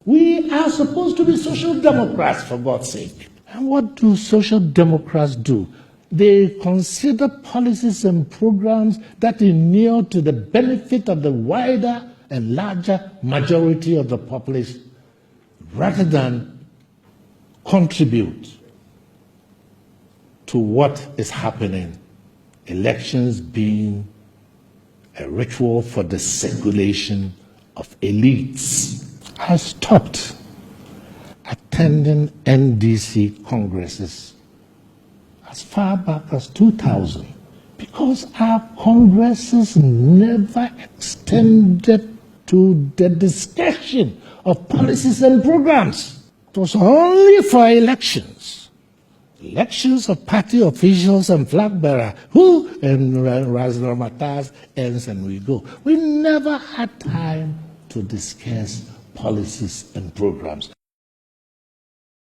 We are supposed to be social democrats, for God's sake. And what do social democrats do? They consider policies and programs that inure to the benefit of the wider and larger majority of the population, rather than contribute to what is happening, elections being a ritual for the circulation of elites. I stopped attending NDC congresses as far back as 2000 because our congresses never extended to the discussion of policies and programs. It was only for elections. Elections of party officials and flag bearers, who and Razramatas ends and we go. We never had time to discuss policies and programs.